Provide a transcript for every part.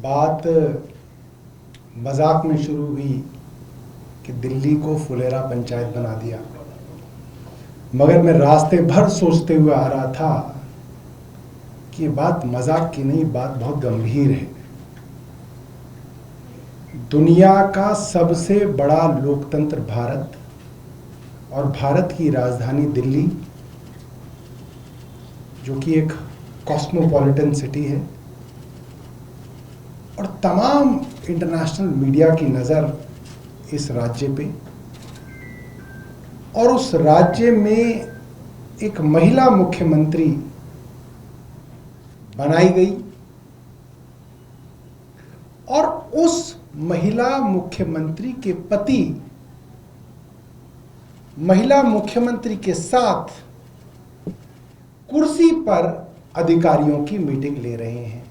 बात मजाक में शुरू हुई कि दिल्ली को फुलेरा पंचायत बना दिया, मगर मैं रास्ते भर सोचते हुए आ रहा था कि ये बात मजाक की नहीं, बात बहुत गंभीर है। दुनिया का सबसे बड़ा लोकतंत्र भारत और भारत की राजधानी दिल्ली, जो कि एक कॉस्मोपॉलिटन सिटी है, और तमाम इंटरनेशनल मीडिया की नज़र इस राज्य पे, और उस राज्य में एक महिला मुख्यमंत्री बनाई गई, और उस महिला मुख्यमंत्री के पति महिला मुख्यमंत्री के साथ कुर्सी पर अधिकारियों की मीटिंग ले रहे हैं।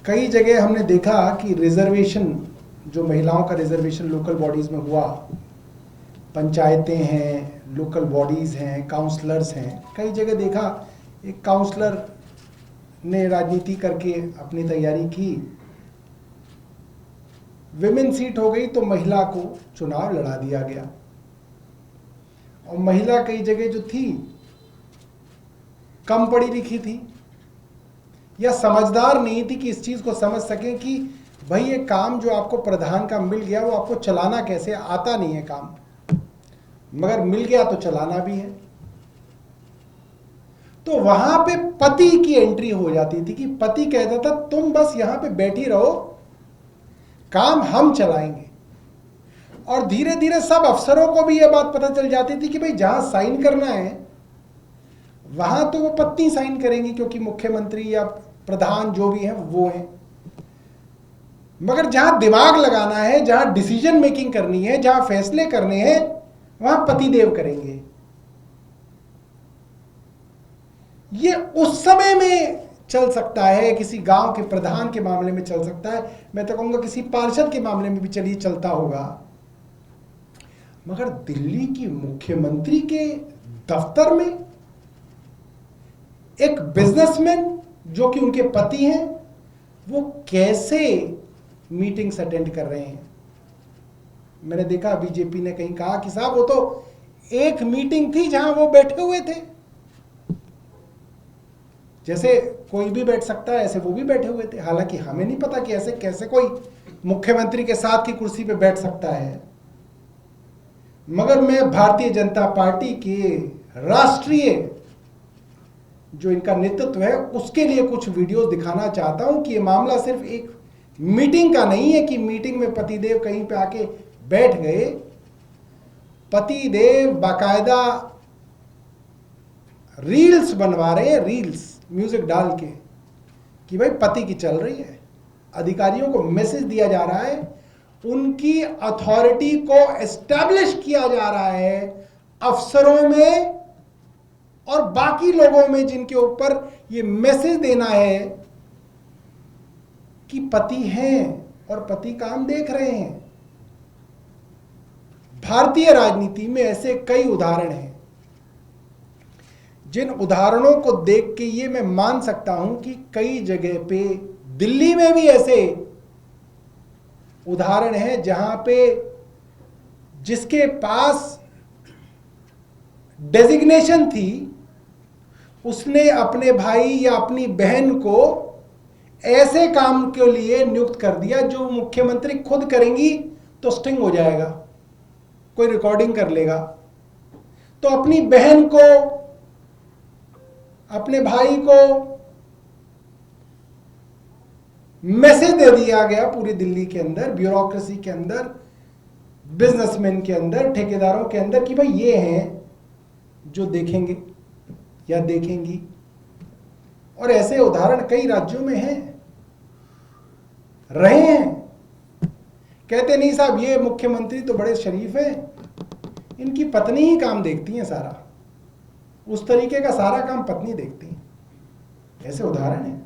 कई जगह हमने देखा कि रिजर्वेशन, जो महिलाओं का रिजर्वेशन लोकल बॉडीज में हुआ, पंचायतें हैं, लोकल बॉडीज हैं, काउंसलर्स हैं, कई जगह देखा एक काउंसलर ने राजनीति करके अपनी तैयारी की, विमेन सीट हो गई तो महिला को चुनाव लड़ा दिया गया, और महिला कई जगह जो थी कम पढ़ी लिखी थी या समझदार नहीं थी कि इस चीज को समझ सके कि भाई ये काम जो आपको प्रधान का मिल गया वो आपको चलाना कैसे, आता नहीं है काम, मगर मिल गया तो चलाना भी है। तो वहां पे पति की एंट्री हो जाती थी कि पति कहता था तुम बस यहां पे बैठी रहो, काम हम चलाएंगे। और धीरे धीरे सब अफसरों को भी यह बात पता चल जाती थी कि भाई जहां साइन करना है वहां तो वो पत्नी साइन करेंगी, क्योंकि मुख्यमंत्री या प्रधान जो भी है वो है, मगर जहां दिमाग लगाना है, जहां डिसीजन मेकिंग करनी है, जहां फैसले करने हैं, वहां पतिदेव करेंगे। ये उस समय में चल सकता है, किसी गांव के प्रधान के मामले में चल सकता है, मैं तो कहूंगा किसी पार्षद के मामले में भी चलिए चलता होगा, मगर दिल्ली की मुख्यमंत्री के दफ्तर में एक बिजनेसमैन जो कि उनके पति हैं, वो कैसे मीटिंग्स अटेंड कर रहे हैं। मैंने देखा बीजेपी ने कहीं कहा कि साहब वो तो एक मीटिंग थी जहां वो बैठे हुए थे, जैसे कोई भी बैठ सकता है ऐसे वो भी बैठे हुए थे। हालांकि हमें नहीं पता कि ऐसे कैसे कोई मुख्यमंत्री के साथ की कुर्सी पे बैठ सकता है, मगर मैं भारतीय जनता पार्टी के राष्ट्रीय जो इनका नेतृत्व है उसके लिए कुछ वीडियोस दिखाना चाहता हूं कि ये मामला सिर्फ एक मीटिंग का नहीं है कि मीटिंग में पतिदेव कहीं पे आके बैठ गए। पतिदेव बाकायदा रील्स बनवा रहे हैं, रील्स म्यूजिक डाल के कि भाई पति की चल रही है, अधिकारियों को मैसेज दिया जा रहा है, उनकी अथॉरिटी को एस्टैब्लिश किया जा रहा है अफसरों में और बाकी लोगों में, जिनके ऊपर ये मैसेज देना है कि पति हैं और पति काम देख रहे हैं। भारतीय राजनीति में ऐसे कई उदाहरण हैं, जिन उदाहरणों को देख के ये मैं मान सकता हूं कि कई जगह पे, दिल्ली में भी ऐसे उदाहरण हैं जहां पे जिसके पास डेजिग्नेशन थी उसने अपने भाई या अपनी बहन को ऐसे काम के लिए नियुक्त कर दिया जो मुख्यमंत्री खुद करेंगी तो स्टिंग हो जाएगा, कोई रिकॉर्डिंग कर लेगा। तो अपनी बहन को, अपने भाई को मैसेज दे दिया गया पूरी दिल्ली के अंदर, ब्यूरोक्रेसी के अंदर, बिजनेसमैन के अंदर, ठेकेदारों के अंदर कि भाई ये हैं जो देखेंगे या देखेंगी। और ऐसे उदाहरण कई राज्यों में हैं, रहे हैं। कहते नहीं साहब ये मुख्यमंत्री तो बड़े शरीफ हैं, इनकी पत्नी ही काम देखती है सारा, उस तरीके का सारा काम पत्नी देखती है, ऐसे उदाहरण हैं।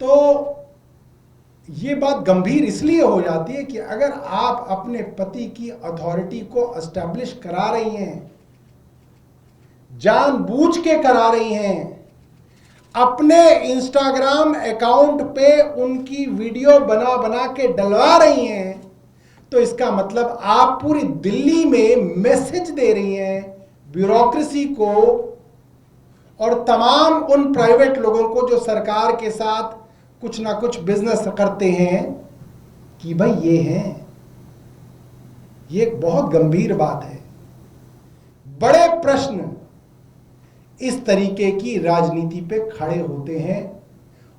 तो ये बात गंभीर इसलिए हो जाती है कि अगर आप अपने पति की अथॉरिटी को एस्टैब्लिश करा रही हैं, जानबूझ के करा रही हैं, अपने इंस्टाग्राम अकाउंट पे उनकी वीडियो बना बना के डलवा रही हैं, तो इसका मतलब आप पूरी दिल्ली में मैसेज दे रही हैं ब्यूरोक्रेसी को और तमाम उन प्राइवेट लोगों को जो सरकार के साथ कुछ ना कुछ बिजनेस करते हैं कि भाई ये हैं। ये एक बहुत गंभीर बात है। बड़े प्रश्न इस तरीके की राजनीति पे खड़े होते हैं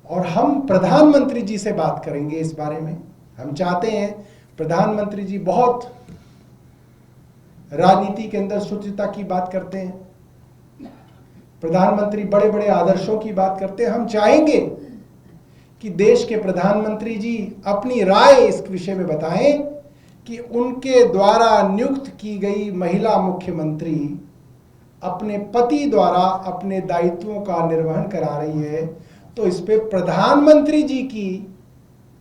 और हम प्रधानमंत्री जी से बात करेंगे इस बारे में। हम चाहते हैं, प्रधानमंत्री जी बहुत राजनीति के अंदर शुचिता की बात करते हैं, प्रधानमंत्री बड़े बड़े आदर्शों की बात करते हैं। हम चाहेंगे कि देश के प्रधानमंत्री जी अपनी राय इस विषय में बताएं कि उनके द्वारा नियुक्त की गई महिला मुख्यमंत्री अपने पति द्वारा अपने दायित्वों का निर्वहन करा रही है, तो इस पे प्रधानमंत्री जी की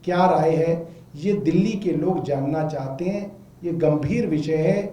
क्या राय है, ये दिल्ली के लोग जानना चाहते हैं। ये गंभीर विषय है।